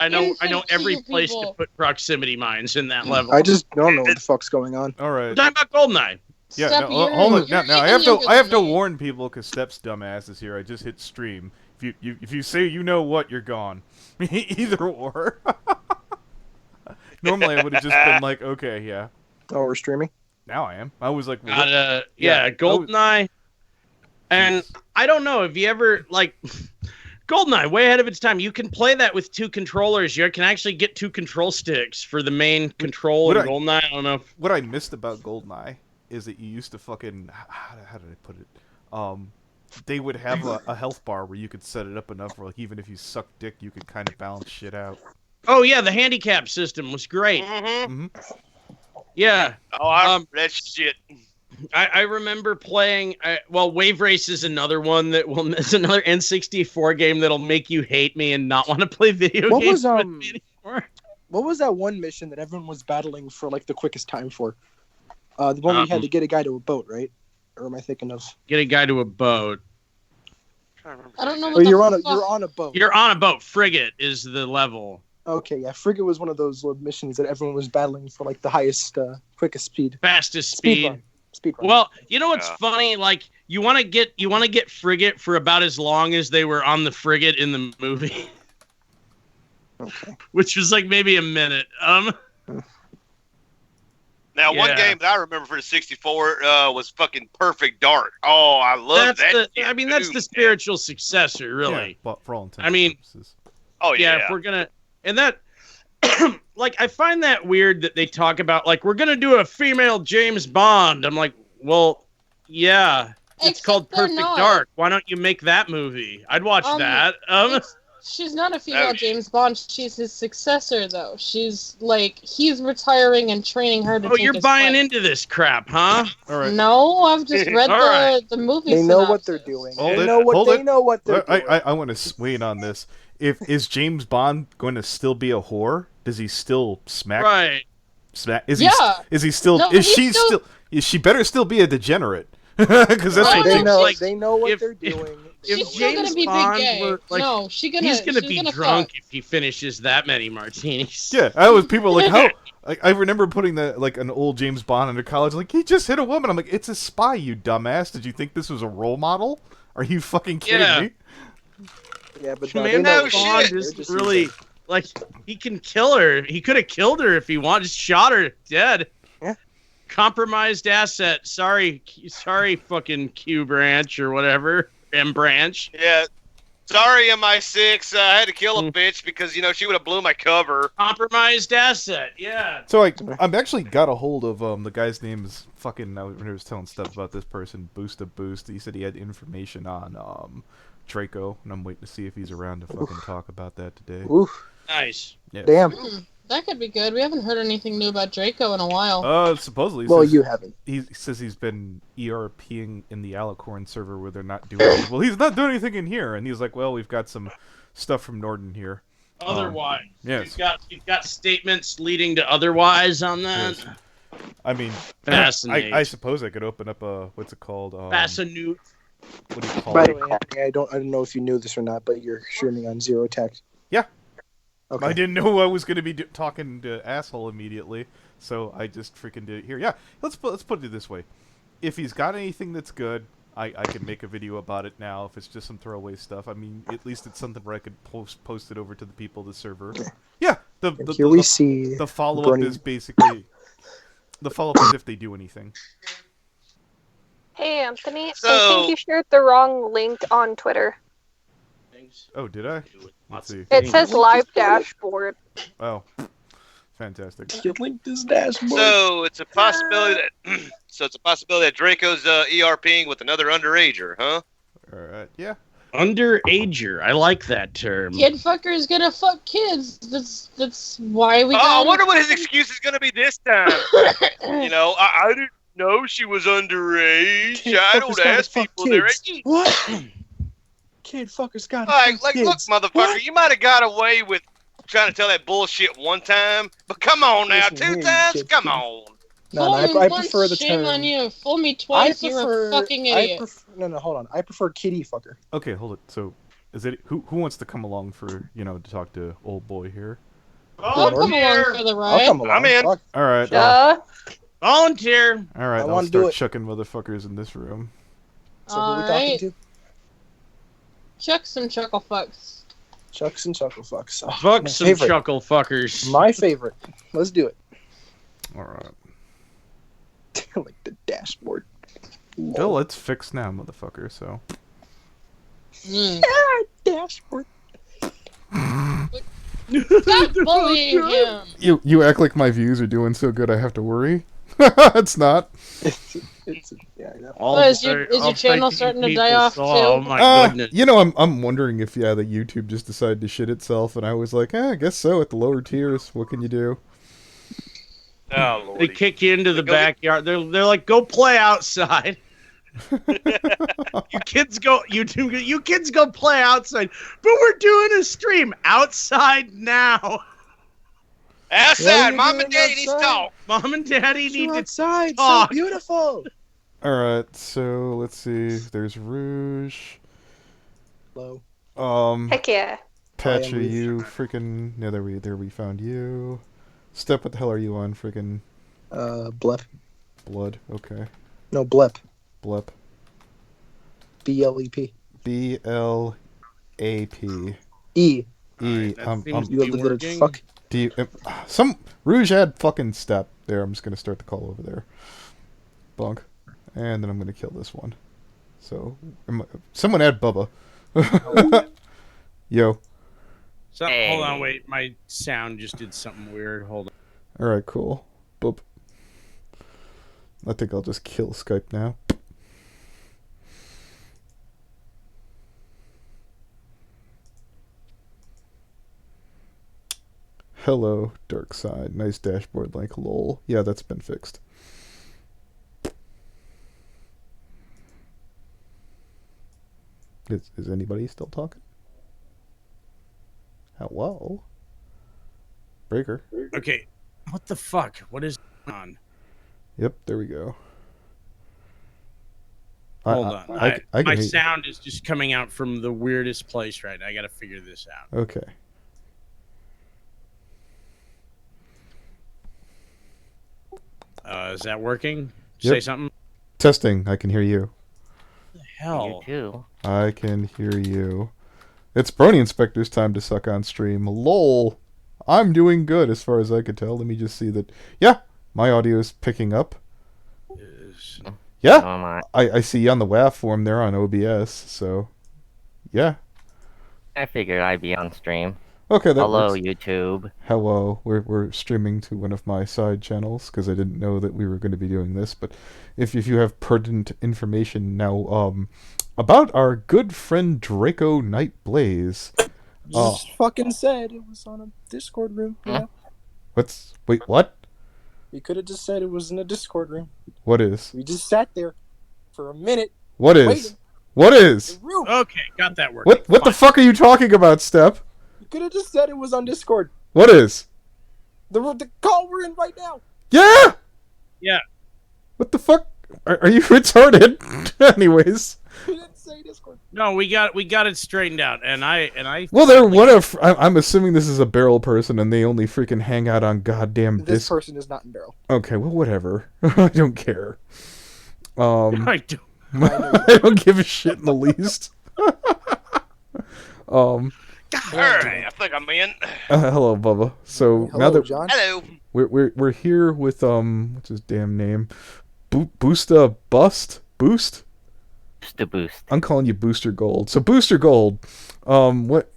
I know every kill place people. to put proximity mines in that level. I just don't know what the fuck's going on. All right. We're talking about GoldenEye. Yeah, Steph, no, you're- hold on. you're Now I even have younger to than me. warn people because Step's dumbass is here. I just hit stream. If you say you know what, you're gone. Either or. Normally I would have just been like, okay, yeah. Oh, we're streaming? Now I am. I was like, well, GoldenEye. And I don't know if you ever GoldenEye, way ahead of its time. You can play that with two controllers. You can actually get two control sticks for the main control in GoldenEye. I don't know. What I missed about GoldenEye is that you used to fucking how did I put it? They would have a health bar where you could set it up enough where like even if you suck dick, you could kind of balance shit out. Oh yeah, the handicap system was great. Mm-hmm. Yeah. Oh, I remember that shit. I remember playing. Wave Race is another one it's another N64 game that'll make you hate me and not want to play video games with me anymore. What was that one mission that everyone was battling for like the quickest time for? The one where you had to get a guy to a boat, right? Or am I thinking of? Get a guy to a boat. I don't know Or what you're on a boat. You're on a boat. Frigate is the level. Okay, yeah. Frigate was one of those missions that everyone was battling for like the highest, quickest speed. Fastest speed. Speed run. Well, you know what's funny? Like you want to get Frigate for about as long as they were on the frigate in the movie. Okay. Which was like maybe a minute. Now, one game that I remember for the 64 was fucking Perfect Dark. Oh, I love that. That's the spiritual successor, really. Yeah, but for all intents and purposes. Oh yeah. If we're gonna, and that, I find that weird that they talk about we're gonna do a female James Bond. I'm like, well, yeah, it's called Perfect Dark. Why don't you make that movie? I'd watch that. She's not a female James Bond. She's his successor, though. She's he's retiring and training her to take you're buying into this crap, huh? All right. No, I've just read the movie. They know what they're doing. They know what they're doing. I want to weigh in on this. Is James Bond going to still be a whore? Does he still smack? Right. Smack? Is he still? No, is she still? She better still be a degenerate. Because that's what they know. They know what they're doing. She's still gonna be big gay. He's gonna be drunk if he finishes that many martinis. Yeah, people were like, how? I remember putting an old James Bond into college. Like, he just hit a woman. I'm like, it's a spy, you dumbass. Did you think this was a role model? Are you fucking kidding me? Yeah, but Bond is really he can kill her. He could have killed her if he wanted. Just shot her dead. Yeah. Compromised asset. Sorry, fucking Q branch or whatever. M branch. Yeah. Sorry, MI6. I had to kill a bitch because she would have blew my cover. Compromised asset. Yeah. So I've actually got a hold of the guy's name is fucking. When I was telling stuff about this person, Boost. He said he had information on Draco, and I'm waiting to see if he's around to fucking talk about that today. Oof. Nice. Yeah. Damn. That could be good. We haven't heard anything new about Draco in a while. Supposedly. You haven't. He says he's been ERPing in the Alicorn server where they're not doing anything. Well, he's not doing anything in here, and he's like, well, we've got some stuff from Norden here. Otherwise. Yes. You've got statements leading to otherwise on that. Yes. I mean, I suppose I could open up what's it called? Fascinute. What do you call By it? the way, I don't know if you knew this or not, but you're streaming on Zero Tact. Yeah. Okay. I didn't know I was going to be talking to asshole immediately, so I just freaking did it here. Yeah, let's put it this way: if he's got anything that's good, I can make a video about it now. If it's just some throwaway stuff, I mean, at least it's something where I could post it over to the people of the server. Yeah, the follow up is basically the follow up is if they do anything. Hey Anthony, I think you shared the wrong link on Twitter. Oh, did I? Let's see. It says live dashboard. Oh, fantastic. You linked this dashboard. So it's a possibility that Draco's ERPing with another underager, huh? All right. Yeah. Underager. I like that term. Kid fucker is gonna fuck kids. That's why we. I wonder what his excuse is gonna be this time. I didn't know she was underage. I don't ask people their age. What? Kid fuckers got look, motherfucker, what? You might have got away with trying to tell that bullshit one time, but come on now, two times? Come on. No, I prefer the shame term. on you. Fool me twice, you're a fucking idiot. Hold on. I prefer kitty fucker. Okay, hold it. So, Is it who wants to come along for to talk to old boy here? I'll come along for the I'll ride. come along. I'm in. Fuck. All right. Volunteer. All right. I I'll wanna do start it. chucking motherfuckers in this room. So who are we talking Alright. to? Chuck some chuckle fucks. Chucks and chuckle fucks. Oh, Fuck my some favorite. chuckle fuckers. My favorite. Let's do it. All right. Like the dashboard. Bill, it's fixed now, motherfucker. So. Mm. Dashboard. Stop bullying him. You act like my views are doing so good I have to worry. It's not. Yeah, I know. Is your channel starting to die off, too? Oh my goodness. I'm wondering if that YouTube just decided to shit itself, and I was like, I guess so. At the lower tiers, what can you do? Oh, Lordy. They kick you into the Go backyard. They're like, go play outside. You kids go play outside. But we're doing a stream outside now. Outside, you Mom doing and Daddy needs to outside? talk. Mom and Daddy So need to outside, talk. so beautiful. All right, so let's see. There's Rouge. Hello. Heck yeah. Patch, I are am you freaking? No, there we found you. Step, what the hell are you on? Freaking Blep. blood. Okay, No, Blep. blep. BLEP. BLAP. E. E. That seems to You be illiterate working. fuck. Do you, some Rouge had fucking Step there. I'm just gonna start the call over there. Bunk, and then I'm gonna kill this one. So someone add Bubba. Yo. Hold on, wait. My sound just did something weird. Hold on. All right, cool. Boop. I think I'll just kill Skype now. Hello, dark side. Nice dashboard link. Lol. Yeah, that's been fixed. Is anybody still talking? Hello? Breaker. Okay. What the fuck? What is going on? Yep, there we go. Hold on. I My can hear- sound is just coming out from the weirdest place right now. I gotta figure this out. Okay. Is that working? Yep. Say something. Testing. I can hear you. Hell. too. I can hear you. It's Brony Inspector's time to suck on stream. Lol. I'm doing good as far as I could tell. Let me just see that. Yeah, my audio is picking up. Yeah, Oh my. I see you on the WAF form there on OBS. So, yeah. I figured I'd be on stream. Okay, that Hello, works. YouTube. Hello. We're streaming to one of my side channels because I didn't know that we were going to be doing this. But if you have pertinent information now, about our good friend Draco Nightblaze. Just fucking said it was on a Discord room. You know? Wait, what? We could have just said it was in a Discord room. What is? We just sat there for a minute. What is? Waiting. What is? The room. Okay, got that working. What the fuck are you talking about, Step? You could have just said it was on Discord. What is? The call we're in right now. Yeah! Yeah. What the fuck? Are you retarded? Anyways. You didn't say Discord. No, we got it straightened out, and I. Well, they're one of. I'm assuming this is a barrel person, and they only freaking hang out on goddamn This Discord. person is not in barrel. Okay, well, whatever. I don't care. I do. I don't give a shit in the least. All right, I think I'm in. Hello, Bubba. So Hello, now that John. Hello. we're here with what's his damn name, Boosta Bust Boost. Just to boost. I'm calling you Booster Gold. So Booster Gold, what?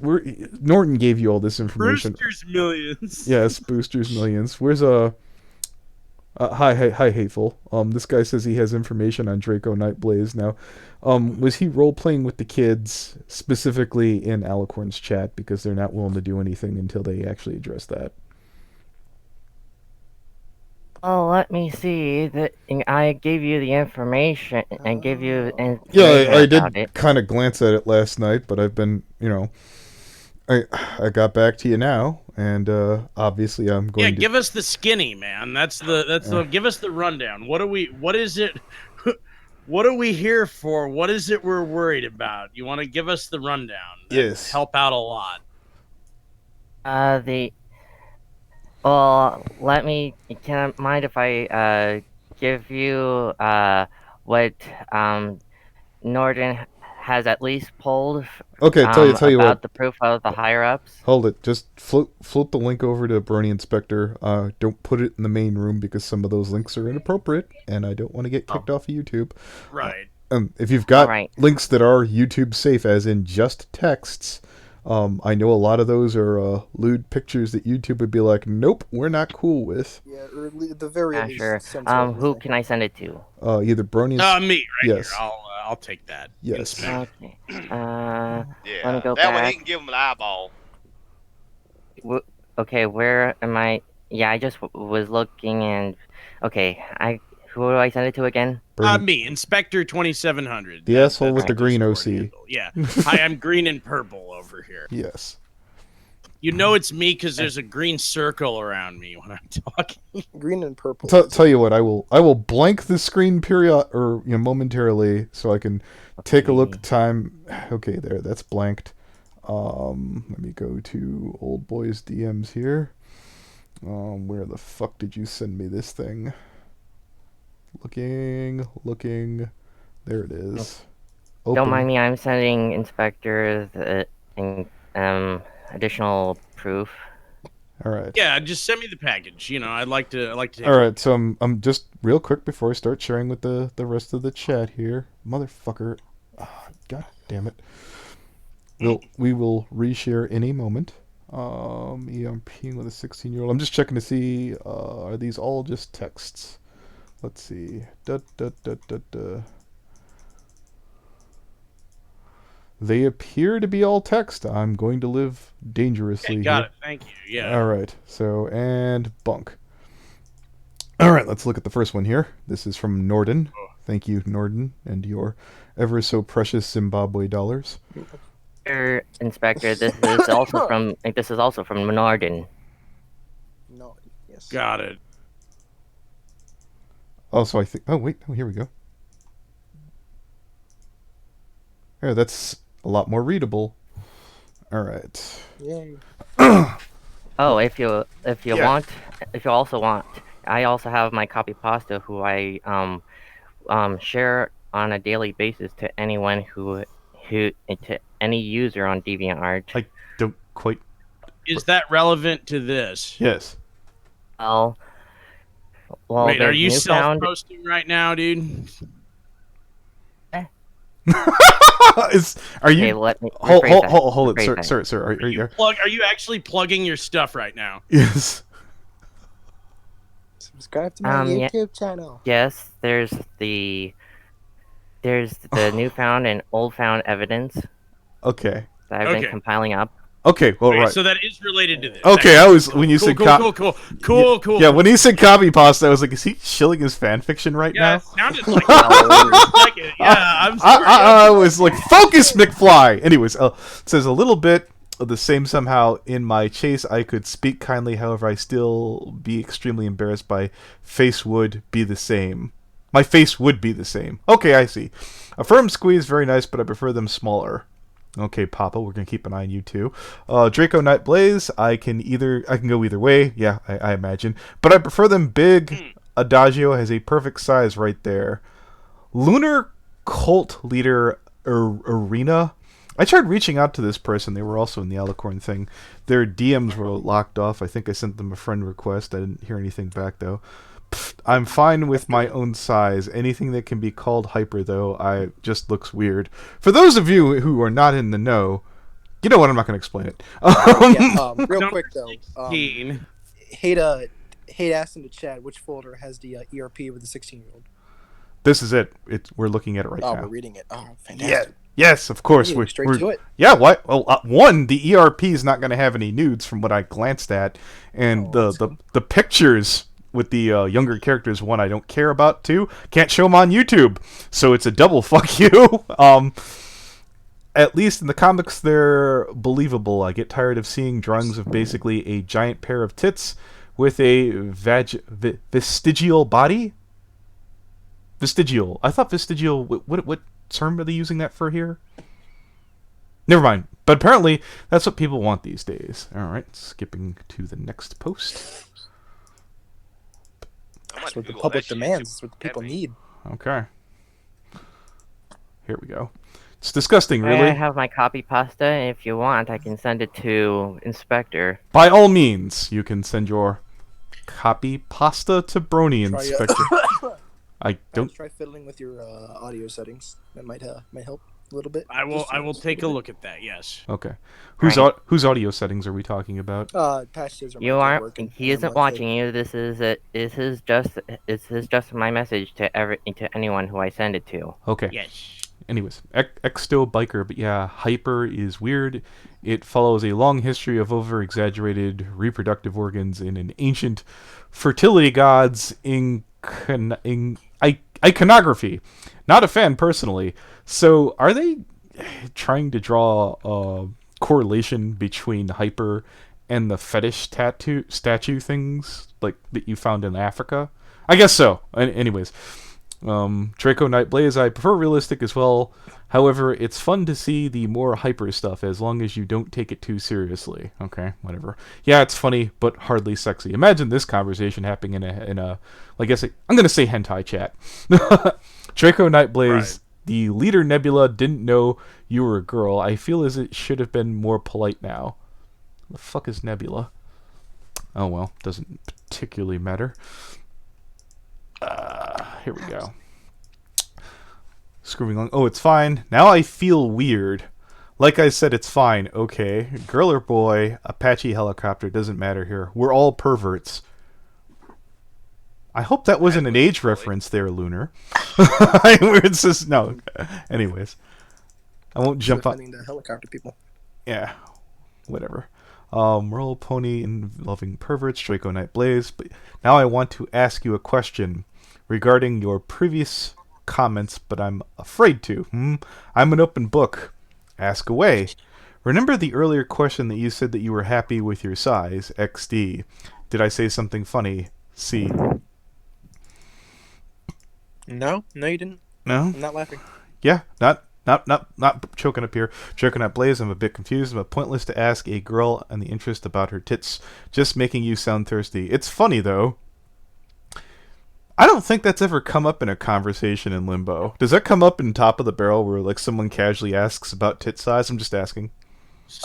Norton gave you all this information. Brewster's Millions. Yes, Boosters Millions. Where's hi hateful. This guy says he has information on Draco Nightblaze. Now, was he role playing with the kids specifically in Alicorn's chat because they're not willing to do anything until they actually address that? Oh, let me see. I gave you the information and gave you. Yeah, I about did it. kind of glance at it last night, but I've been, I got back to you now, and obviously I'm going to give us the skinny, man. That's the give us the rundown. What is it? What are we here for? What is it we're worried about? You want to give us the rundown? That would Yes. help out a lot. Well, can I mind if I give you what Norden has at least pulled Okay, tell you about what. the proof of the higher ups? Hold it. Just float the link over to Brony Inspector. Don't put it in the main room because some of those links are inappropriate, and I don't want to get kicked off of YouTube. Right. If you've got Alright. links that are YouTube safe, as in just texts, I know a lot of those are lewd pictures that YouTube would be like, nope, we're not cool with. Yeah, or at the very least, Sure. censor Who everything. can I send it to? Either Brony. Me, right Yes. here. I'll take that. Yes. Inspect. Okay. Yeah, Let me go that way he back. can give him an eyeball. Okay, where am I? Yeah, I just was looking and... Okay, who do I send it to again? Me, Inspector 2700. The asshole with that's the green Discord OC. handle. Yeah. Hi, I'm green and purple over here. Yes. You know it's me because there's a green circle around me when I'm talking. Green and purple. Tell you what, I will blank the screen momentarily so I can take a look. Time. Okay, there. That's blanked. Let me go to Old Boy's DMs here. Where the fuck did you send me this thing? Looking. There it is. Open. Don't mind me, I'm sending Inspector the additional proof. All right. Yeah, just send me the package. You know, I'd like to take All right, so I'm just real quick before I start sharing with the rest of the chat here, motherfucker. God damn it. We will reshare any moment. I'm peeing with a 16-year-old. I'm just checking to see are these all just texts? Let's see. They appear to be all text. I'm going to live dangerously. Okay, got here. it. Thank you. Yeah. All right. So, and bunk. All right, let's look at the first one here. This is from Norden. Thank you, Norden, and your ever so precious Zimbabwe dollars. Inspector, this is also from Norden. No, yes. Got it. Also, I think. Oh wait, here we go. Yeah, that's a lot more readable. All right. Yay. Oh, if you also want, I also have my copy pasta who I share on a daily basis to anyone to any user on DeviantArt. I don't quite. Is that relevant to this? Yes. Well, wait, are you newfound... self-posting right now, dude? Are you? Okay, let me hold it, sir. Are you actually plugging your stuff right now? Yes. Subscribe to my YouTube channel. Yes, there's the newfound and old found evidence. Okay. That I've been compiling up. Okay, well, right. So that is related to this. Okay, I was when you said cool. Yeah, when he said copy pasta, I was like, is he shilling his fan fiction right now? Yeah, it sounded like it. Yeah, I'm sorry. I was like, focus, McFly. Anyways, it says a little bit of the same somehow. In my chase, I could speak kindly, however, I still be extremely embarrassed. My face would be the same. My face would be the same. Okay, I see. A firm squeeze, very nice, but I prefer them smaller. Okay, Papa, we're gonna keep an eye on you too. Draco Night Blaze, I can go either way. Yeah, I imagine, but I prefer them big. Adagio has a perfect size right there. Lunar Cult Leader Arena. I tried reaching out to this person. They were also in the Alicorn thing. Their DMs were locked off. I think I sent them a friend request. I didn't hear anything back though. I'm fine with my own size. Anything that can be called hyper, though, just looks weird. For those of you who are not in the know, you know what? I'm not going to explain it. Real quick though, hate asked in the chat which folder has the ERP with the 16-year-old. This is it. We're looking at it right now. Oh, we're reading it. Oh, fantastic. Yeah. Yes, of course. We're straight to it. Yeah, what? Well, one, the ERP is not going to have any nudes from what I glanced at, and the pictures with the younger characters, one, I don't care about. Two, can't show them on YouTube, so it's a double fuck you. At least in the comics, they're believable. I get tired of seeing drawings of basically a giant pair of tits with a vestigial body. Vestigial. I thought vestigial. What term are they using that for here? Never mind. But apparently, that's what people want these days. All right, skipping to the next post. That's what the public demands. That's what the people need. Okay. Here we go. It's disgusting, really. I have my copy pasta. If you want, I can send it to Inspector. By all means, you can send your copy pasta to Brony Inspector. I don't try fiddling with your audio settings. That might help a little bit. I will take a look at that. Yes. Okay. Whose audio settings are we talking about? You aren't. He isn't watching you. This is just my message to anyone who I send it to. Okay. Yes. Anyways, Exto Biker, but yeah, hyper is weird. It follows a long history of over-exaggerated reproductive organs in an ancient fertility gods iconography. Not a fan personally. So, are they trying to draw a correlation between hyper and the fetish statue things like that you found in Africa? I guess so. Anyways. Draco Nightblaze, I prefer realistic as well. However, it's fun to see the more hyper stuff as long as you don't take it too seriously. Okay, whatever. Yeah, it's funny, but hardly sexy. Imagine this conversation happening in a I guess I'm gonna say hentai chat. Draco Nightblaze, right. The leader Nebula didn't know you were a girl. I feel as it should have been more polite now. The fuck is Nebula? Oh well, doesn't particularly matter. Here we go. Screwing on. Oh, it's fine. Now I feel weird. Like I said, it's fine. Okay. Girl or boy, Apache helicopter, doesn't matter here. We're all perverts. I hope that wasn't an age reference there, Lunar. It's just, no. Anyways. I won't jump on. The helicopter people. Yeah. Whatever. Merle Pony involving perverts, Draco Nightblaze. But now I want to ask you a question regarding your previous comments, but I'm afraid to. I'm an open book. Ask away. Remember the earlier question that you said that you were happy with your size, XD. Did I say something funny? C. No, you didn't. No? I'm not laughing. Yeah, not choking up here. Choking up Blaze, I'm a bit confused, but pointless to ask a girl in the interest about her tits. Just making you sound thirsty. It's funny, though. I don't think that's ever come up in a conversation in Limbo. Does that come up in Top of the Barrel where like someone casually asks about tit size? I'm just asking.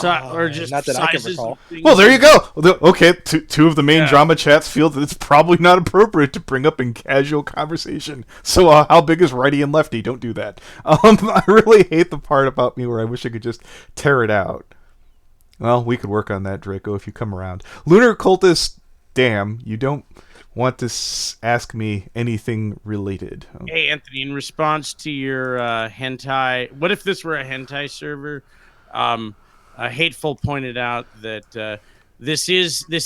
Or just not that I can recall. Well, there you go. Okay, two of the main drama chats feel that it's probably not appropriate to bring up in casual conversation. So how big is righty and lefty? Don't do that. I really hate the part about me where I wish I could just tear it out. Well, we could work on that, Draco, if you come around. Lunar Cultist, damn, you don't want to ask me anything related. Hey, Anthony, in response to your hentai, what if this were a hentai server? Hateful pointed out that this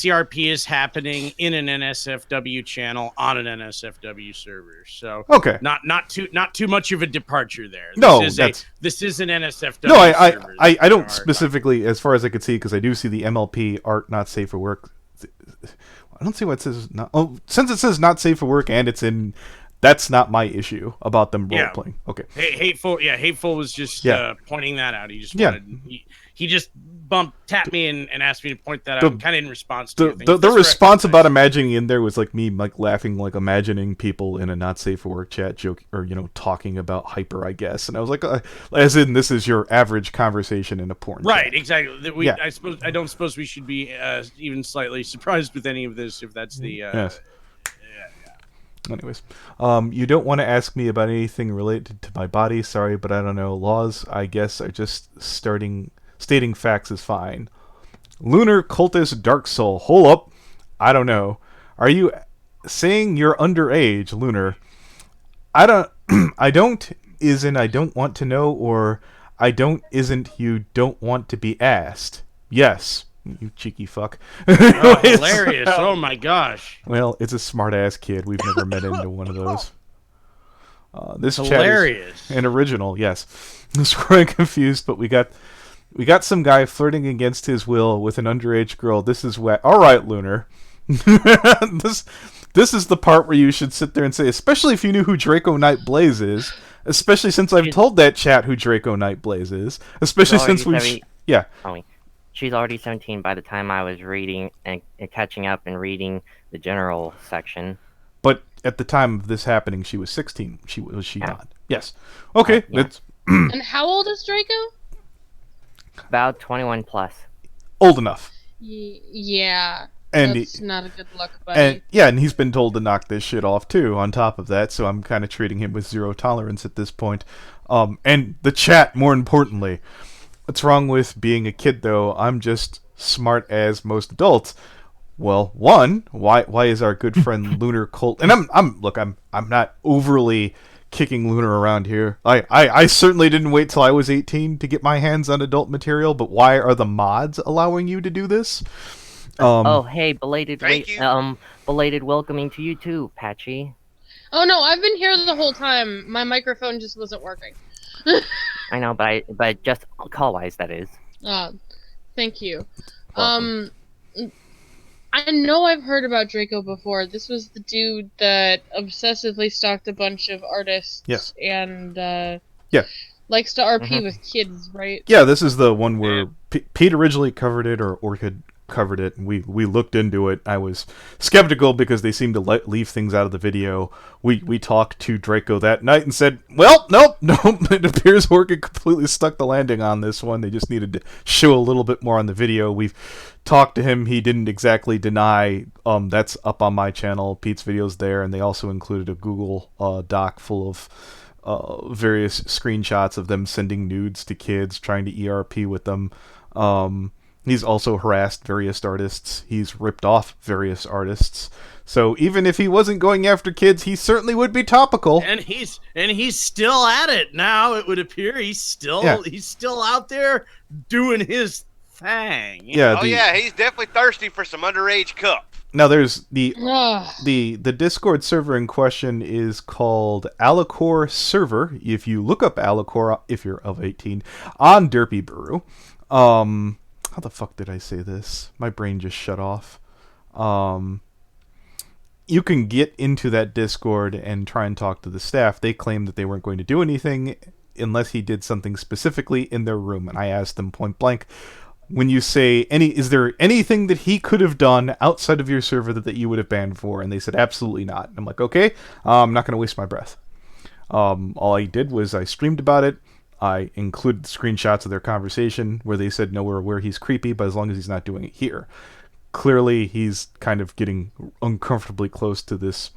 ERP is happening in an NSFW channel on an NSFW server. So okay, not too much of a departure there. This is an NSFW. No, server. I don't specifically, as far as I could see, because I do see the MLP art not safe for work. I don't see what it says. Since it says not safe for work and it's in. That's not my issue about them role playing. Okay. Hateful was just pointing that out. He just wanted, he just tapped me and asked me to point that out, kind of in response to the response about imagining in there was like me like laughing, like imagining people in a not safe for work chat joke or talking about hyper, I guess. And I was like, as in this is your average conversation in a porn right? Chat. Exactly. I don't suppose we should be even slightly surprised with any of this if that's the yes. Anyways, you don't want to ask me about anything related to my body. Sorry, but I don't know. Laws, I guess, are just stating facts is fine. Lunar Cultist Dark Soul. Hold up. I don't know. Are you saying you're underage, Lunar? I don't isn't I don't want to know, or I don't isn't you don't want to be asked. Yes. You cheeky fuck. Oh, hilarious. Oh my gosh. Well, it's a smart-ass kid. We've never met into one of those. This hilarious. Chat is an original, yes. I'm quite confused, but we got some guy flirting against his will with an underage girl. This is wet. All right, Lunar. This is the part where you should sit there and say, especially if you knew who Draco Knight Blaze is, especially since I've told that chat who Draco Knight Blaze is, especially since we've... Yeah. She's already 17 by the time I was reading and catching up and reading the general section. But at the time of this happening, she was 16. Was she not? Yes. Okay. That's... And how old is Draco? About 21 plus. Old enough. Yeah. And that's not a good look, buddy. And he's been told to knock this shit off too, on top of that, so I'm kind of treating him with zero tolerance at this point. And the chat, more importantly. What's wrong with being a kid, though? I'm just smart as most adults. Well, one, why is our good friend Lunar Colt... And I'm not overly kicking Lunar around here. I certainly didn't wait till I was 18 to get my hands on adult material, but why are the mods allowing you to do this? Hey, belated welcoming to you too, Patchy. Oh no, I've been here the whole time. My microphone just wasn't working. I know, but just call-wise, that is. Thank you. I know I've heard about Draco before. This was the dude that obsessively stalked a bunch of artists. Yes. And likes to RP with kids, right? Yeah, this is the one where Pete originally covered it, or Orchid covered it, and we looked into it. I was skeptical because they seemed to leave things out of the video. We talked to Draco that night and said, well, nope, it appears Orchid completely stuck the landing on this one. They just needed to show a little bit more on the video. We've talked to him. He didn't exactly deny. That's up on my channel. Pete's video's there, and they also included a Google Doc full of various screenshots of them sending nudes to kids, trying to ERP with them. He's also harassed various artists. He's ripped off various artists. So even if he wasn't going after kids, he certainly would be topical. And he's still at it now. It would appear he's still out there doing his thing. Yeah. He's definitely thirsty for some underage cup. Now there's the Discord server in question is called Alicore Server. If you look up Alicore, if you're of 18, on Derpy Brew. How the fuck did I say this? My brain just shut off. You can get into that Discord and try and talk to the staff. They claim that they weren't going to do anything unless he did something specifically in their room. And I asked them point blank, when you say, is there anything that he could have done outside of your server that you would have banned for? And they said, absolutely not. And I'm like, okay, I'm not going to waste my breath. All I did was I streamed about it. I included screenshots of their conversation where they said, no, we're aware he's creepy, but as long as he's not doing it here. Clearly, he's kind of getting uncomfortably close to this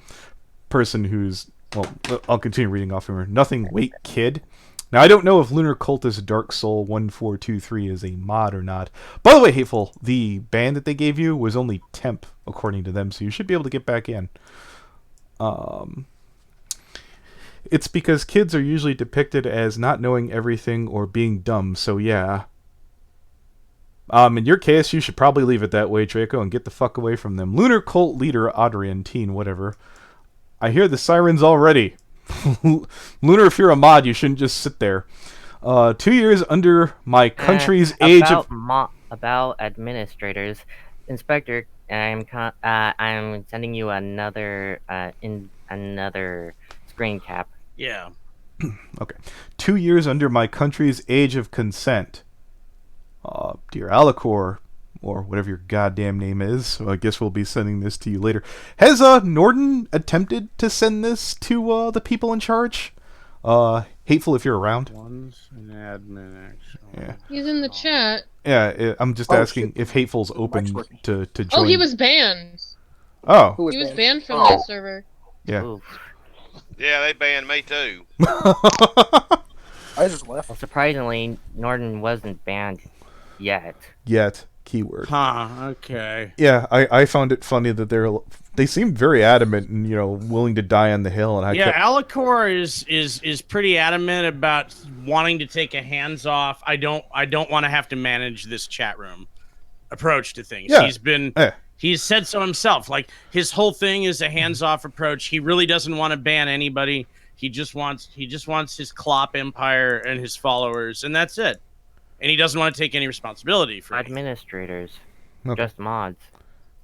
person who's, well, I'll continue reading off from her. Nothing Wait Kid. Now, I don't know if Lunar Cultist Dark Soul 1423 is a mod or not. By the way, Hateful, the band that they gave you was only temp, according to them, so you should be able to get back in. It's because kids are usually depicted as not knowing everything or being dumb, so yeah. In your case, you should probably leave it that way, Draco, and get the fuck away from them. Lunar Cult Leader, Adrian, teen, whatever. I hear the sirens already. Lunar, if you're a mod, you shouldn't just sit there. 2 years under my country's age of... About administrators. Inspector, I'm sending you another screen cap. Yeah. Okay. 2 years under my country's age of consent. Dear Alicore, or whatever your goddamn name is, so I guess we'll be sending this to you later. Has Norden attempted to send this to the people in charge? Hateful if you're around. One's an admin, actually. Yeah. He's in the chat. Yeah, I'm just asking if Hateful's open to join. Oh, he was banned. Oh. He was banned from that server. Yeah. Oof. Yeah, they banned me too. I just left. Well, surprisingly, Norden wasn't banned yet. Keyword. Huh, okay. Yeah, I found it funny that they seemed very adamant and, willing to die on the hill. And Alicore is pretty adamant about wanting to take a hands-off, I don't want to have to manage this chat room approach to things. Yeah. He's said so himself. Like, his whole thing is a hands-off approach. He really doesn't want to ban anybody. He just wants his Klopp empire and his followers, and that's it. And he doesn't want to take any responsibility for administrators. Okay. Just mods.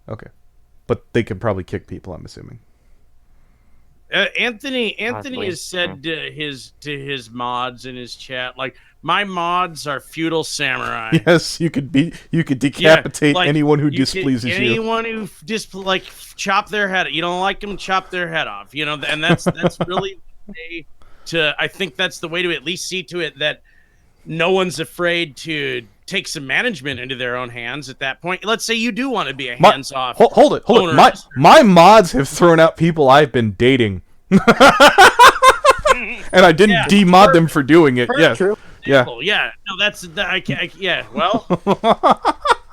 Okay. but they could probably kick people, I'm assuming. Anthony Possibly. has said to his mods in his chat, like, my mods are feudal samurai. Yes, you could decapitate anyone who displeases you. Anyone who chop their head. You don't like them, chop their head off. You know, and that's really the way to. I think that's the way to at least see to it that no one's afraid to take some management into their own hands at that point. Let's say you do want to be a hands-off. Hold it. My mods have thrown out people I've been dating, and I didn't demod them for doing it. Yeah, True. yeah. Yeah, no, yeah. Well,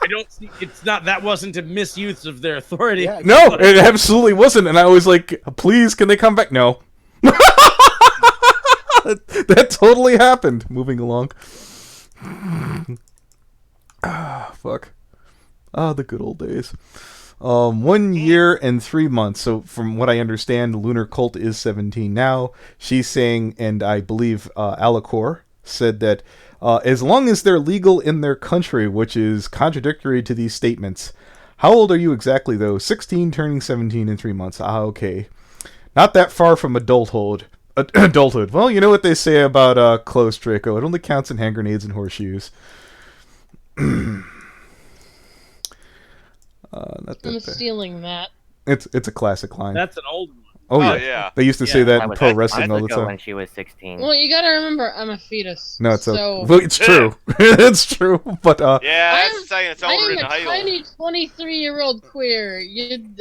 I don't see. It's not. That wasn't a misuse of their authority. Yeah, No, it absolutely wasn't. And I was like, please, can they come back? No. That totally happened. Moving along. Fuck. The good old days. 1 year and 3 months. So from what I understand, Lunar Cult is 17 now. She's saying, and I believe Alacor said that as long as they're legal in their country, which is contradictory to these statements. How old are you exactly, though? 16, turning 17 in 3 months. Okay. Not that far from adulthood. Adulthood. Well, you know what they say about clothes, Draco. It only counts in hand grenades and horseshoes. I'm stealing that. It's a classic line. That's an old one. Oh Oh, yeah. yeah. They used to say that in pro wrestling all the time. When she was 16. Well, you gotta remember, I'm a fetus. No, it's so... well, it's true. It's true. But Yeah, that's saying it's older I'm than a hell. tiny 23-year-old queer.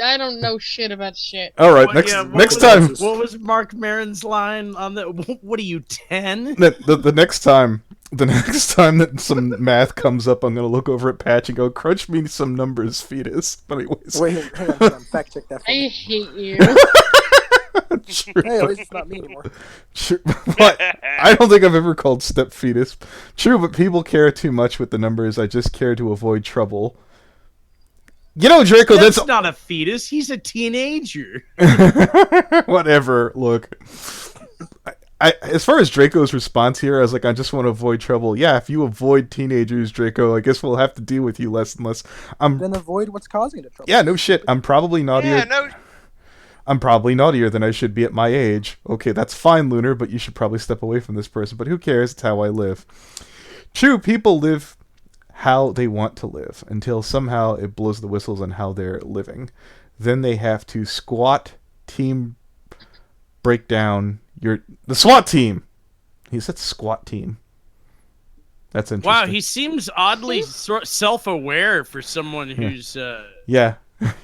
I don't know shit about shit. all right, What next was time. What was Mark Maron's line on the? What are you, 10? The next time that some math comes up, I'm gonna look over at Patch and go, "Crunch me some numbers, fetus." But anyways, Wait, hang on. Fact check that for I me. hate you. True. Hey, at least it's not me anymore. True, but I don't think I've ever called step fetus. True, but people care too much with the numbers. I just care to avoid trouble. You know, Draco, That's not a fetus. He's a teenager. whatever. Look, I as far as Draco's response here, I was like, I just want to avoid trouble. Yeah, if you avoid teenagers, Draco, I guess we'll have to deal with you less and less. Then avoid what's causing the trouble. Yeah, no shit. I'm probably naughtier. Yeah, no. I'm probably naughtier than I should be at my age. Okay, that's fine, Lunar, but you should probably step away from this person. But who cares? It's how I live. True, people live how they want to live until somehow it blows the whistles on how they're living. Then they have to squat team break down the SWAT team. He said squat team. That's interesting. Wow, he seems oddly self-aware for someone who's. Yeah.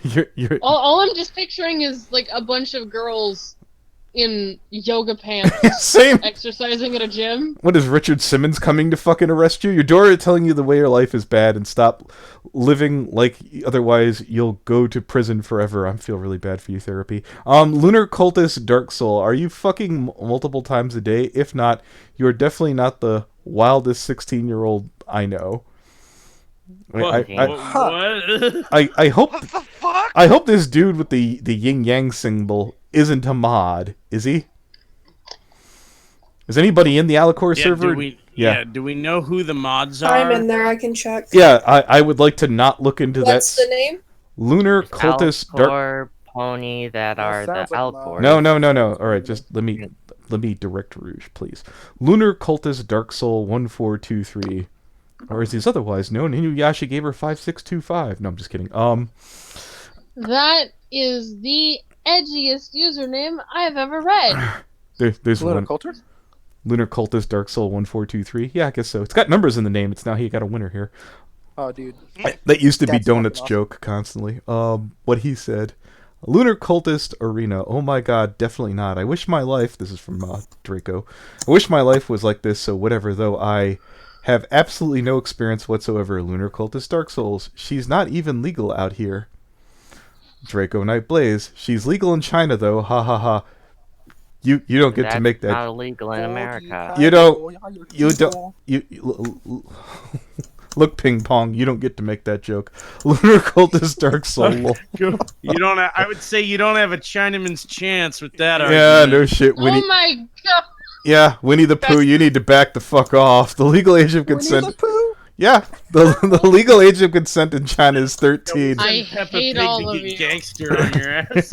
you're All I'm just picturing is like a bunch of girls in yoga pants same. exercising at a gym. What is Richard Simmons coming to fucking arrest you? Your daughter telling you the way your life is bad and stop living like otherwise you'll go to prison forever. I feel really bad for you, therapy. Lunar Cultist Dark Soul, are you fucking multiple times a day? If not, you're definitely not the wildest 16-year-old I know. I hope What the fuck? I hope this dude with the yin yang symbol isn't a mod. Is he? Is anybody in the Alacor server? Do we know who the mods are? I'm in there, I can check. Yeah, I would like to not look into that. What's the name? Lunar Cultist Dark Pony that are sounds the like Alcor. No. All right, just let me direct Rouge, please. Lunar Cultist Dark Soul 1423. Or as he's otherwise known, Inuyasha gave her 5625. No, I'm just kidding. That is the edgiest username I've ever read. There's Lunar one. Culture? Lunar Cultist Dark Soul 1423. Yeah, I guess so. It's got numbers in the name. It's now he got a winner here. Oh, dude. That used to be That's Donut's fucking joke constantly. What he said. Lunar Cultist Arena. Oh my god, definitely not. I wish my life... This is from Draco. I wish my life was like this, so whatever, though I have absolutely no experience whatsoever. Lunar Cultist Dark Souls. She's not even legal out here. Draco Night Blaze. She's legal in China, though. Ha ha ha. You don't get to make that. Not illegal in America. You don't. Look, ping pong. You don't get to make that joke. Lunar Cultist Dark Soul. You don't. I would say you don't have a Chinaman's chance with that. Yeah, argument. no shit. Winnie, Oh my god! yeah, Winnie the Pooh. You need to back the fuck off. The legal age of consent. Winnie the Pooh? Yeah, the legal age of consent in China is 13. I hate all of you. Gangster on your ass.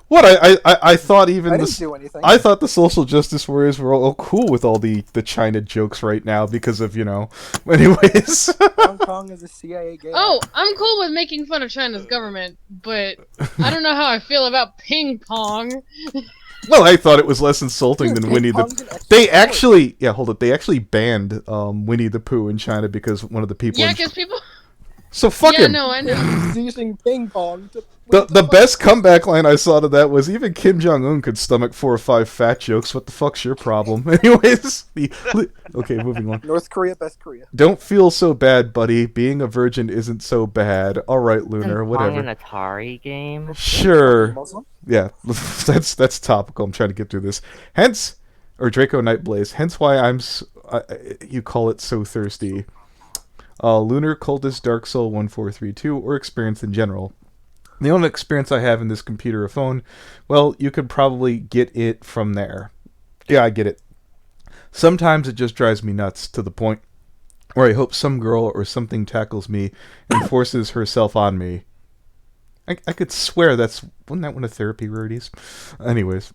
What I thought even I didn't do anything. I thought the social justice warriors were all cool with all the China jokes right now because of Anyways, Hong Kong is a CIA game. Oh, I'm cool with making fun of China's government, but I don't know how I feel about ping pong. well, I thought it was less insulting than Winnie the. They actually They actually banned Winnie the Pooh in China because one of the people. Yeah, because people. So fuck him. No, I know. He's using ping pong to. The best comeback line I saw to that was even Kim Jong-un could stomach 4 or 5 fat jokes. What the fuck's your problem? Anyways, okay, moving on. North Korea, best Korea. Don't feel so bad, buddy. Being a virgin isn't so bad. All right, Lunar, whatever. An Atari game. Sure. Muslim? Yeah, that's topical. I'm trying to get through this. Hence, or Draco Nightblaze. Hence why you call it so thirsty. Lunar Cultist Dark Soul 1432 or experience in general. The only experience I have in this computer or phone, well, you could probably get it from there. Yeah, I get it. Sometimes it just drives me nuts to the point where I hope some girl or something tackles me and forces herself on me. I could swear wasn't that one of therapy rarities? Anyways.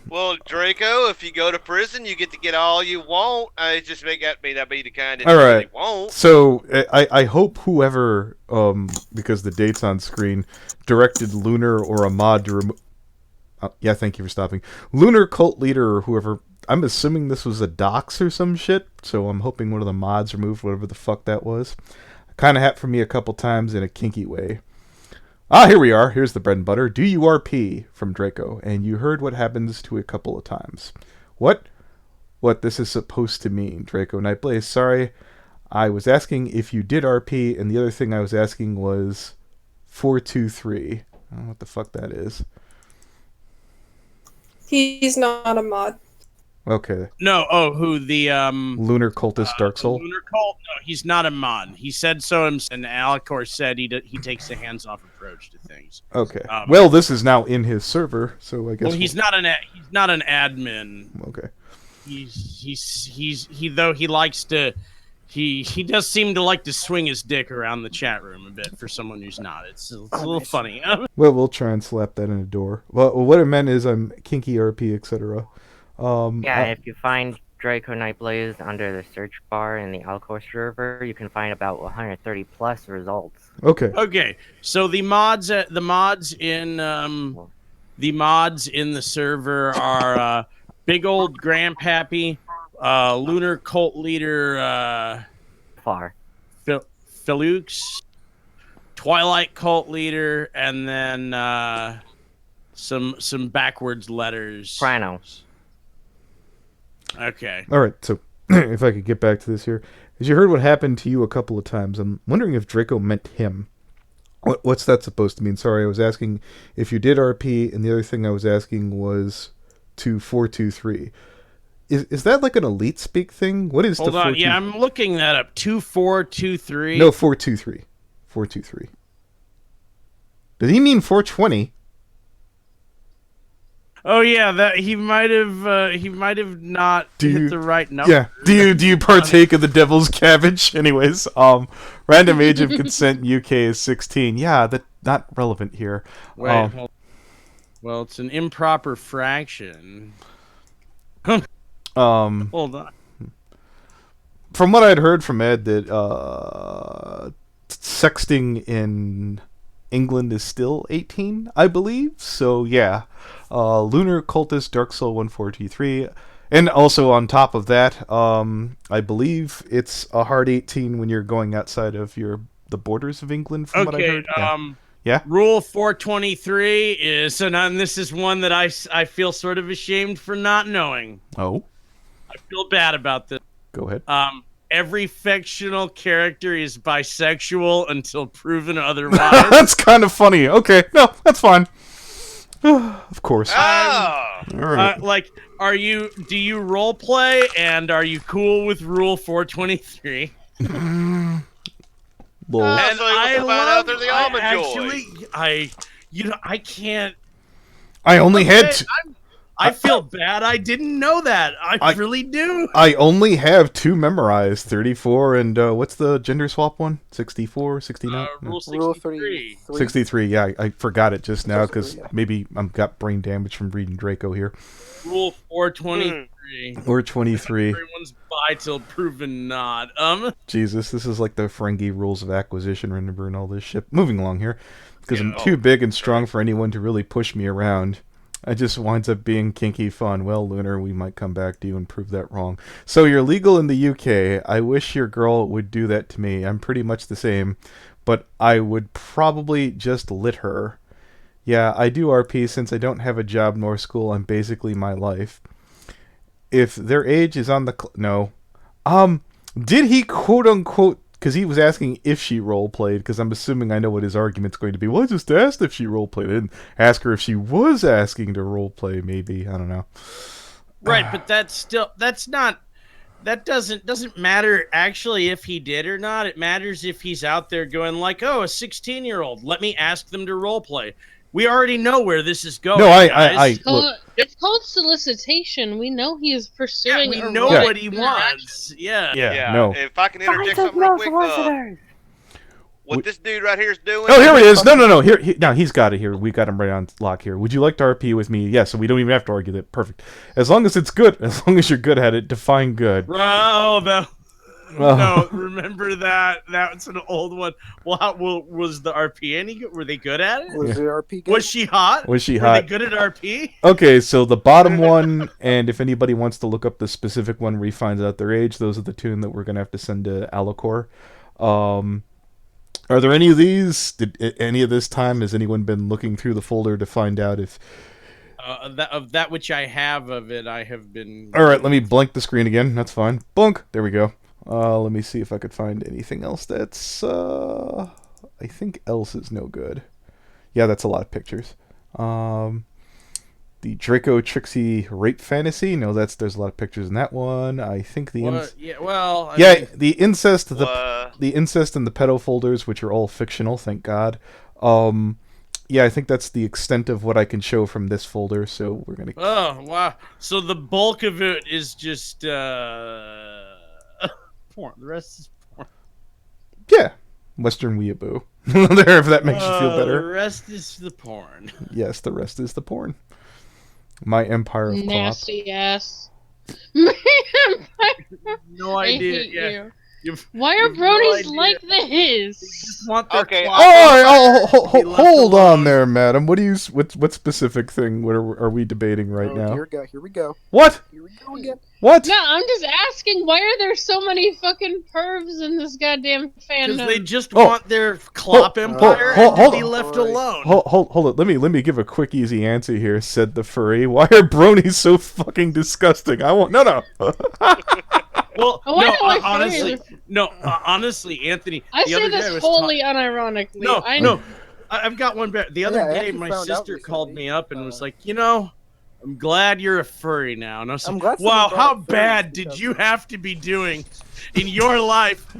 Well, Draco, if you go to prison, you get all you want. I just may not be the kind that all you right. really won't. So I hope whoever, because the date's on screen, directed Lunar or a mod to remove. Yeah, thank you for stopping. Lunar cult leader or whoever. I'm assuming this was a dox or some shit. So I'm hoping one of the mods removed whatever the fuck that was. Kind of happened for me a couple times in a kinky way. Here we are. Here's the bread and butter. Do you RP from Draco? And you heard what happens to a couple of times. What this is supposed to mean, Draco Nightblaze. Sorry, I was asking if you did RP, and the other thing I was asking was 423. I don't know what the fuck that is. He's not a mod. Okay. No, who the Lunar Cultist Dark Soul? Lunar Cult? No, he's not a mod. He said so himself, and Alicor said he takes a hands-off approach to things. Okay. Well, this is now in his server, so I guess. Well, he's not an admin. Okay. He likes to. He does seem to like to swing his dick around the chat room a bit for someone who's not. It's a little funny. Well, we'll try and slap that in a door. Well, what it meant is I'm kinky RP, etc. If you find Draco Nightblaze under the search bar in the Alcor server, you can find about 130 plus results. Okay. Okay. So the mods in the server are big old Grandpappy, Lunar Cult Leader Felux, Twilight Cult Leader, and then some backwards letters. Pranos. Okay. All right. So, if I could get back to this here, as you heard what happened to you a couple of times, I'm wondering if Draco meant him. What's that supposed to mean? Sorry, I was asking if you did RP, and the other thing I was asking was to 423. Is that like an elite speak thing? What is? Hold on. Yeah, I'm looking that up. 2423. No, 423. 423. Did he mean 420? Oh yeah, that he might have not hit the right number. Yeah. Do you partake of the devil's cabbage? Anyways, random age of consent UK is 16. Yeah, that's not relevant here. Wait, well, it's an improper fraction. Hold on. From what I'd heard from Ed, that sexting in England is still 18, I believe. So yeah, Lunar Cultist Dark Soul 1423, and also on top of that, I believe it's a hard 18 when you're going outside of the borders of England. From what I heard. Yeah. Rule 423 is, and this is one that I feel sort of ashamed for not knowing. Oh. I feel bad about this. Go ahead. Every fictional character is bisexual until proven otherwise. That's kind of funny. Okay, no, that's fine. Of course. Oh. All right. Do you role play, and are you cool with Rule 423? Lol. And I love the almond joy. I can't. I only had two. I feel bad. I didn't know that. I really do. I only have 2 memorized, 34 and what's the gender swap one? 64, 69? Rule Rule 63. 63, yeah, I forgot it just now because 63, yeah. maybe I've got brain damage from reading Draco here. Rule 423. Or 23. Everyone's buy till proven not. Jesus, this is like the Ferengi rules of acquisition, remember, and all this shit. Moving along here, because Yeah, I'm too big and strong for anyone to really push me around. It just winds up being kinky fun. Well, Lunar, we might come back to you and prove that wrong. So you're legal in the UK. I wish your girl would do that to me. I'm pretty much the same, but I would probably just lit her. Yeah, I do RP since I don't have a job nor school. I'm basically my life. If their age is on the... no. Did he quote-unquote... because he was asking if she role-played, because I'm assuming I know what his argument's going to be. Well, I just asked if she role-played. I didn't ask her if she was asking to role-play, maybe. I don't know. Right, but that's not... That doesn't matter actually if he did or not. It matters if he's out there going like, oh, a 16-year-old. Let me ask them to roleplay. We already know where this is going. No, look. It's called solicitation. We know he is pursuing. We know what he wants. Yeah. No. If I can interject something real quick, what this dude right here is doing. Oh, here it is. No. Now he's got it here. We got him right on lock here. Would you like to RP with me? Yeah, so we don't even have to argue that. Perfect. As long as it's good. As long as you're good at it. Define good. Oh, no, remember that? That's an old one. Well, was the RP any good? Were they good at it? Was the RP good? Was she hot? Was she Were hot? they good at RP? Okay, so the bottom one, and if anybody wants to look up the specific one where he finds out their age, those are the 2 that we're going to have to send to Alacor. Are there any of these? Did any of this time, has anyone been looking through the folder to find out if... Of that which I have of it, I have been... Alright, let me blank the screen again. That's fine. Bunk! There we go. Let me see if I could find anything else that's... I think else is no good. Yeah, that's a lot of pictures. The Draco Trixie rape fantasy. No, there's a lot of pictures in that one. I think the the incest, the incest and the pedo folders, which are all fictional, thank God. Yeah, I think that's the extent of what I can show from this folder. So we're gonna. Oh wow! So the bulk of it is just porn. The rest is porn. Yeah, Western weeaboo. There, if that makes you feel better. The rest is the porn. Yes, the rest is the porn. My empire of nasty ass. No idea. I hate you. Why are bronies like this? They just want their hold on there, madam. What specific thing? What are we debating right now? Here we go. What? Here we go again. What? No, I'm just asking. Why are there so many fucking pervs in this goddamn fandom? Because they just want their clop empire to be left alone. Hold it. Let me give a quick, easy answer here. Said the furry. Why are bronies so fucking disgusting? I won't. No. Well, honestly, Anthony. I say this wholly unironically. No, I've got one better. The other day, my sister called me up and was like, I'm glad you're a furry now. And I was like, wow, how bad did you have to be doing in your life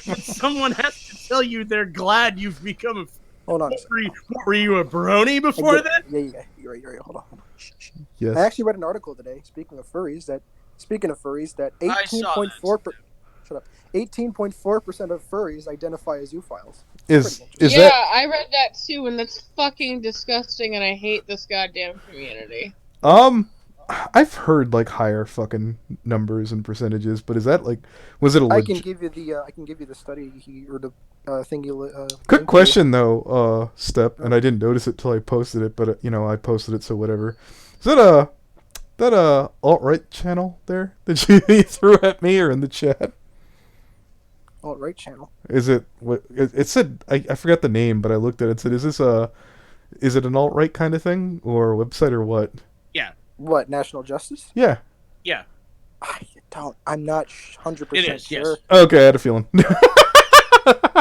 that someone has to tell you they're glad you've become a Hold on. Were you a brony before that? Yeah. You're right. Hold on. Yes. I actually read an article today, speaking of furries, that 18.4% of furries identify as zoophiles. I read that too, and that's fucking disgusting, and I hate this goddamn community. I've heard like higher fucking numbers and percentages, but is that like, was it a? I can give you the study or the thing you. Quick question though, Step, and I didn't notice it till I posted it, but I posted it, so whatever. Is that a alt-right channel there that you threw at me or in the chat? Alt-right channel. Is it what it said? I forgot the name, but I looked at it and said, is it an alt-right kind of thing or a website or what? Yeah. What, National Justice? Yeah. Yeah. I'm not 100% Yes. Okay, I had a feeling.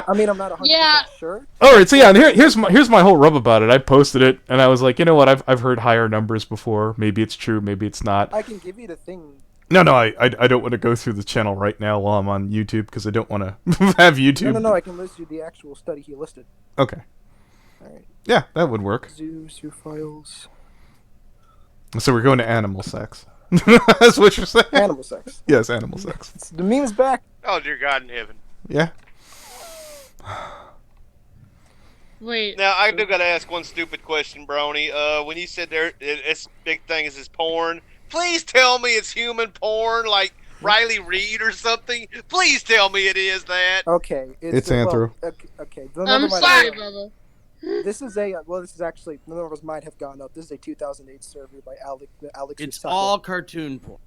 I mean, I'm not 100% sure. All right, so yeah, and here's my whole rub about it. I posted it, and I was like, you know what? I've heard higher numbers before. Maybe it's true. Maybe it's not. I can give you the thing. No, I don't want to go through the channel right now while I'm on YouTube because I don't want to have YouTube. No. I can list you the actual study he listed. Okay. All right. Yeah, that would work. Zoo files. So we're going to animal sex. That's what you're saying? Animal sex. Yes, animal sex. The meme's back. Oh, dear God in heaven. Yeah. Wait. Now, I do got to ask one stupid question, Brony. When you said this big thing is porn, please tell me it's human porn, like Riley Reid or something. Please tell me it is that. Okay. It's anthro. Okay. I'm sorry, Bubba. This is actually, the numbers might have gone up. This is a 2008 survey by Alex. It's Usaka. all cartoon porn.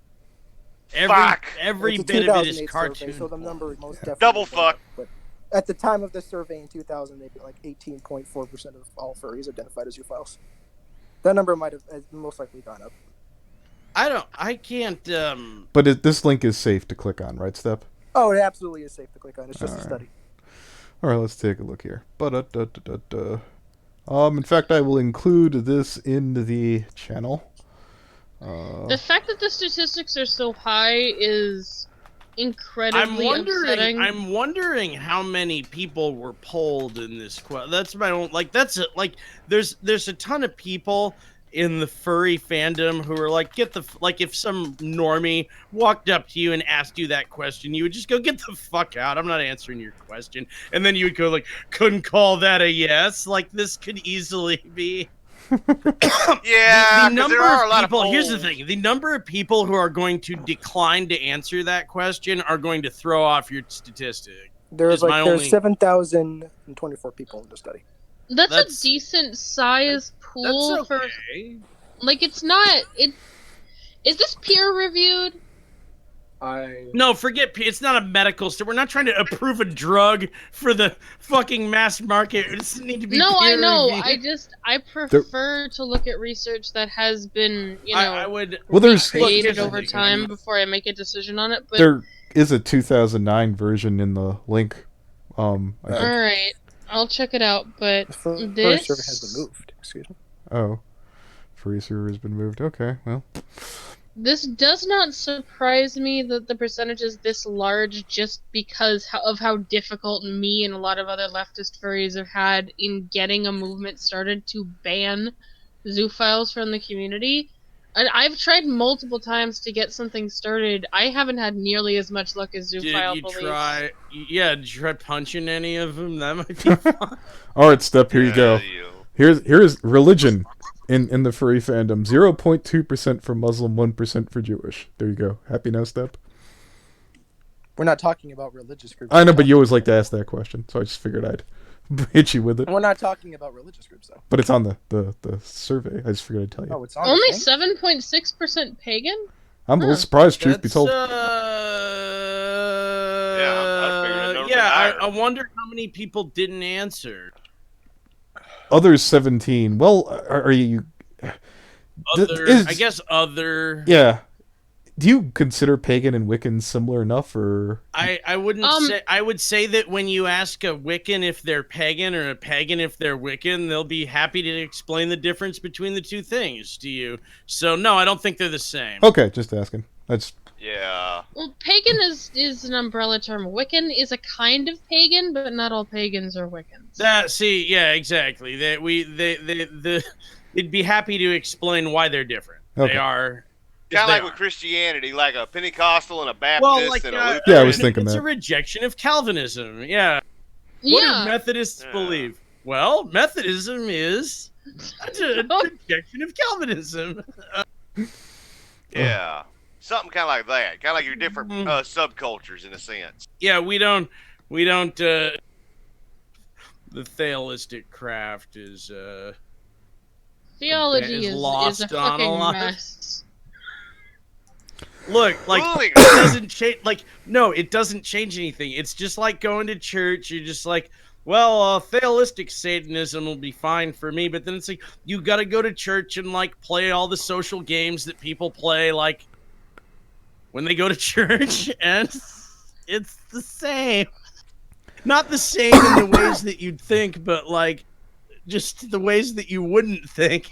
Fuck. Every It's a bit of it is 2008 cartoon. survey, so the number is most definitely Double went fuck. up, but at the time of the survey in 2008, like 18.4% of all furries identified as zoophiles. That number might have most likely gone up. I can't. But this link is safe to click on, right, Step? Oh, it absolutely is safe to click on. It's just a Alright. study. All right, let's take a look here. In fact, I will include this in the channel. The fact that the statistics are so high is incredibly upsetting. I'm wondering how many people were polled in this question. That's my own. Like that's it. Like there's a ton of people in the furry fandom who are like, like if some normie walked up to you and asked you that question, you would just go, get the fuck out. I'm not answering your question. And then you would go like, couldn't call that a yes. Like this could easily be. Yeah, the number there are a of lot people. of Here's the polls. thing: the number of people who are going to decline to answer that question are going to throw off your statistic. There's 7,024 people in the study. That's a decent size pool That's okay. for. Like, it's not. Is this peer reviewed? No, forget. It's not a medical study. We're not trying to approve a drug for the fucking mass market. It doesn't need to be. No, I know. peer-reviewed. I prefer to look at research that has been, I would. Well, there's created over time before I make a decision on it. But there is a 2009 version in the link. I think. all right, I'll check it out. But The this server has been moved. Excuse me. Oh, free server has been moved. Okay, well. This does not surprise me that the percentage is this large just because of how difficult me and a lot of other leftist furries have had in getting a movement started to ban zoophiles from the community. And I've tried multiple times to get something started. I haven't had nearly as much luck as zoophile police. Did you try punching any of them? That might be fun. All right, Step. Here you go. Here's religion. In the furry fandom, 0.2% for Muslim, 1% for Jewish. There you go. Happy now, Step? We're not talking about religious groups. I know, but you always like to ask that question, so I just figured I'd hit you with it. We're not talking about religious groups, though. But it's on the survey. I just figured I'd tell you. Oh, it's on Only 7.6% pagan? I'm a little surprised, truth be told. I wonder how many people didn't answer. Others 17. Well, are you... I guess other... Yeah. Do you consider pagan and Wiccan similar enough, or... I wouldn't say... I would say that when you ask a Wiccan if they're pagan or a pagan if they're Wiccan, they'll be happy to explain the difference between the two things to you. So, no, I don't think they're the same. Okay, just asking. That's... Yeah. Well, pagan is an umbrella term. Wiccan is a kind of pagan, but not all pagans are Wiccans. Exactly. They'd be happy to explain why they're different. Okay. They are. Kind of like with Christianity, like a Pentecostal and a Baptist and a Lutheran. Yeah, I was thinking it's that. It's a rejection of Calvinism. Yeah. What do Methodists believe? Well, Methodism is a rejection of Calvinism. Yeah. Something kind of like that. Kind of like your different subcultures in a sense. Yeah, we don't. The theistic craft is. Theology is lost a on fucking a lot. mess. Look, it doesn't change. No, it doesn't change anything. It's just like going to church. You're just like, well, theistic Satanism will be fine for me. But then it's like you got to go to church and play all the social games that people play, when they go to church, and it's the same. Not the same in the ways that you'd think, but just the ways that you wouldn't think.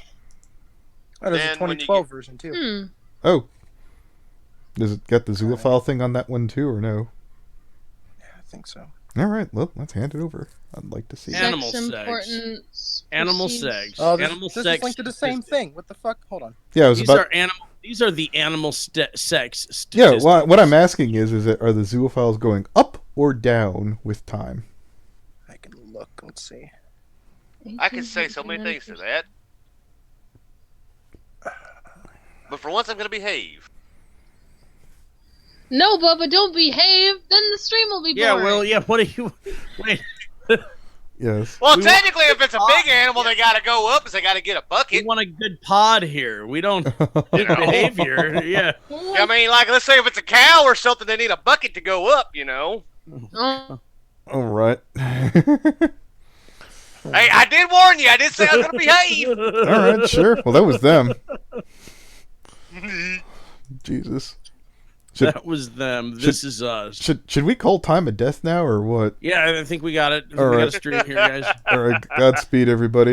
Oh, there's a 2012 version too. Oh. Does it get the zoophile thing on that one too, or no? Yeah, I think so. All right, well, let's hand it over. I'd like to see it. Animal Sex sex. important. Animal species. sex. Oh, this, Animal this sex is linked to the same thing. What the fuck? Hold on. Yeah, it was These about. are animal. These are the animal sex statistics. Yeah, what I'm asking is are the zoophiles going up or down with time? I can look. Let's see. I can say so many things to that. But for once, I'm going to behave. No, Bubba, don't behave. Then the stream will be boring. Yeah, well, yeah. What are you? Wait. Yes. Well, technically, if it's a big animal, they got to go up because they got to get a We bucket. want a good pod here. We don't You know? behavior. Yeah. I mean, like, let's say if it's a cow or something, they need a bucket to go up, you know? Oh, All right. Hey, I did warn you. I did say I was going to behave. All right, sure. Well, that was them. Jesus. That was them. This is us. Should we call time a death now or what? Yeah, I think we got it. All We right. got a stream here, guys. All right, Godspeed, everybody.